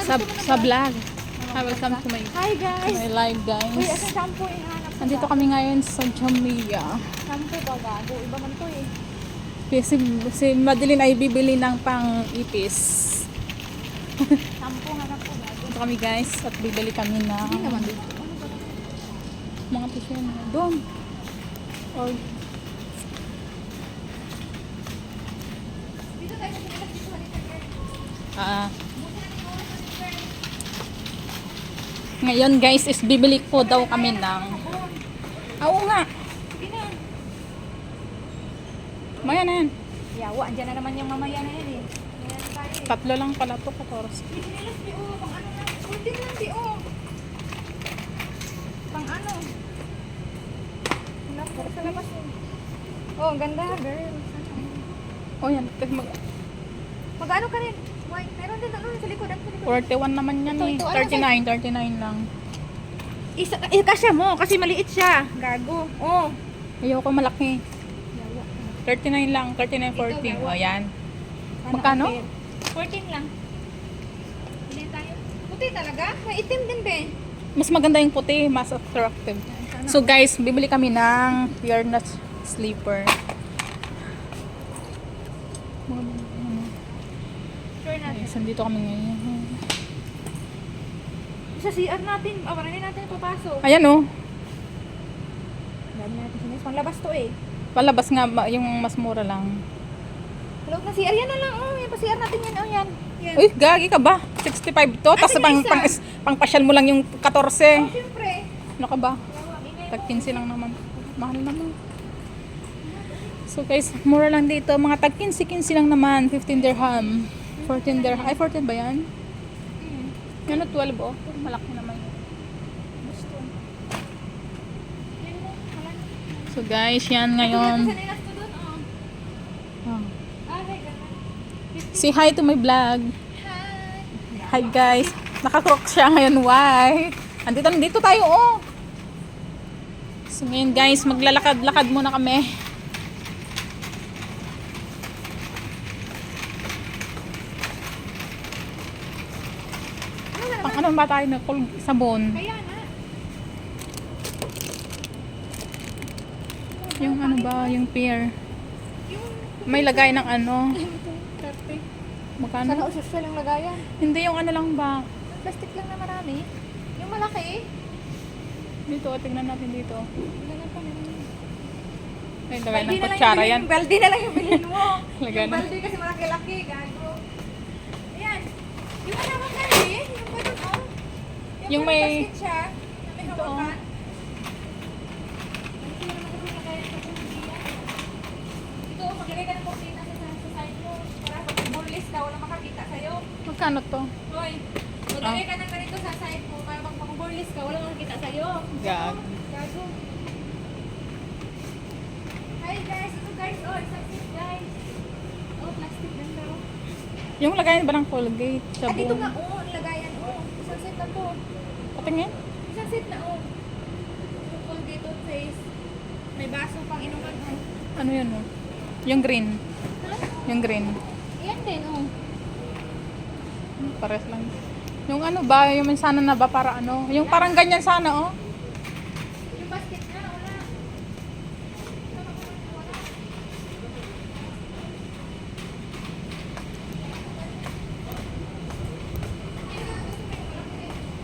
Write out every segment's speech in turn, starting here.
Sa vlog. Hi, welcome to my, Hi guys! my live, Uy, guys. asan shampoo ihanap ko Nandito ba? kami ngayon sa Jamia. Shampoo ba gago? Iba man to eh. Si Madeline ay bibili ng pang-ipis. Shampoo hanap ko gago. Dito kami, guys, at bibili kami ng Hindi naman dito. Ano ba? mga tissue na doon. Or, Dito tayo sa pinag dito. Halika girl. ngayon, guys, is bibili po daw kami ng... Oo nga. Sige na. Maya na yan. Yawa, andyan na naman yung mamaya na yan eh. Ayan tayo eh. 3 lang pala to, 14. Pinilas di oh. Pang ano lang. Kunti lang di oh. Pang ano. Wala po sa labas eh. Oh, ang ganda girl. Oh, yan. Mag-ano ka rin? Why? Meron din ano sa likod. Ano sa likod? 41 naman yan Ito, eh. ito, ano 39 lang. Kasya mo kasi maliit siya. Gago. Oh. Ayoko malaki. Yawa. 39 lang. 39, 14. Ito, O, yan. Sana Magkano? ang fair. 14 lang. Hindi tayo. Puti talaga? May itim din be. Mas maganda yung puti. Mas attractive. So, guys, bibili kami ng Pure Nuts Sleeper. Sure natin. Guys, nandito kami ngayon. Sa CR natin. Wala din natin papasok. Ayan oh. Dami natin sinis. Panglabas to eh. Palabas nga yung mas mura lang. Hello na CR. Yan na lang. Oh, yan pa CR natin yan. Oh, yan. Yan. Uy, gagi ka ba? 65 to. Tapos Asan yung isa? pang-pasyal mo lang yung 14. Oh, syempre. Ano ka ba? Yawa. Ingay Tag mo. 15 lang naman. Mahal naman. So guys, mura lang dito. Mga tag 15 lang naman. 15 dirham. 14 dirham. Ay, 14 ba yan? Hmm. Yan o 12 oh. Malaki naman yun. Gusto. Yan mo. Wala na. So guys, yan Ito ngayon. sa nilas ko dun. Oh. Oh. Ah, hey, ganun. Say hi to my vlog. Hi. Hi guys. Nakakrok siya ngayon. Why? Nandito tayo oh. So ngayon guys, maglalakad-lakad muna kami. Pang ano ba tayo na sabon? Kaya na. Yung ano ba, yung pear. Yung May lagay ng ano. 30. Magkano? Sana usual yung lagayan. Hindi yung ano lang ba. Plastic lang na marami. Yung malaki. Dito, tignan natin dito. Ganun pa naman. Ay, lagay ng Balde na lang kutsara yung yan. bilhin- Balde na lang yung bilhin mo. Lagay Yung na. balde kasi malaki-laki. Gago. Ayan. Yung hanaman ka rin. Yung pa dun, oh. Yung parang may- basket siya. Na may Ito, oh. hawakan. Hindi naman kasi lagayan sa kursiya. Ito, maglagay ka ng kurtina sa side mo. Para pag burlis ka, walang makakita sa'yo. Magkano to? Hoy, maglagay ka ng ganito sa side mo. Para pag burlis ka, walang makakita sa'yo. Gag. Gago. Hi guys, ito guys, oh, isang seat guys. Oh, plastic lang daw. Yung lagayan ba ng Colgate? Ah, dito Sabon? nga, oh, nilagayan, oh. Isang seat na to. Patingin? Isang seat na, oh. Yung Colgate toothpaste. May baso pang inuman, oh. Ano yun oh? Yung green. Yung green. Ayan din, oh. Pares lang. Yung ano ba, yung sana na ba para ano? Yung parang ganyan sana oh. Yung basket na, wala.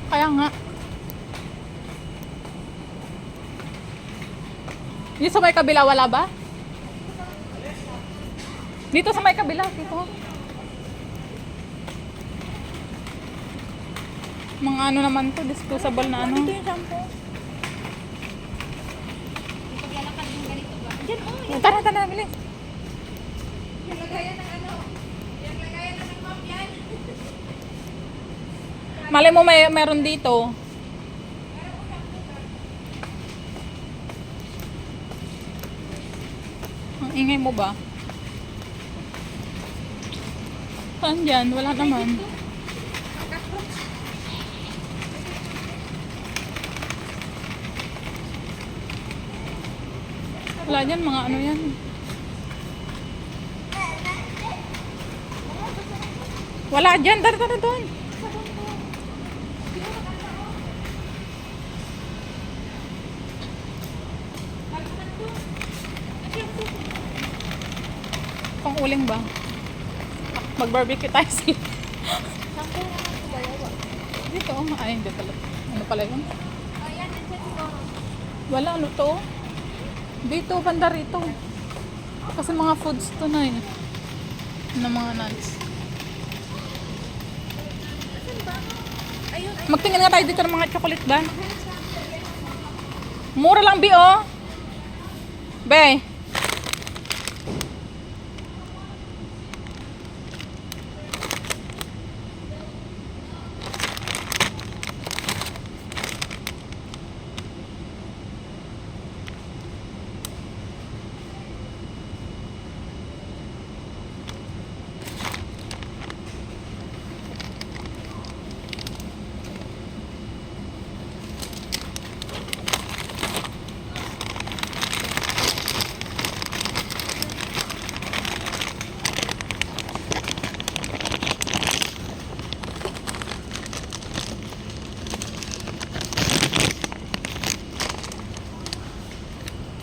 Kaya nga. Dito sa may kabila wala ba? Dito sa may kabila, dito. Mga ano naman to, disposable na ano. Dito yung shampoo. Yung paglalakad yung ganito ba? Diyan, oh. Yung Tara, bilis. lagayan ng ano. Yung lagayan ng map yan. Malay mo meron dito. Ang ingay mo ba? Saan dyan? Wala naman. Wala dyan, mga ano yan. Wala dyan, tara doon. uling ba? Mag-barbecue tayo sila. Sampo na lang sa dalawa. Dito, ay hindi pala. Ano pala yun? Ayan, nandiyan siguro. Wala, ano to? Dito, banda rito. Kasi mga foods to na eh. Na mga nuts. Saan ba? Ayun, ay. Magtingin nga tayo dito ng mga chocolate ba? Mura lang, Bi, oh. Be.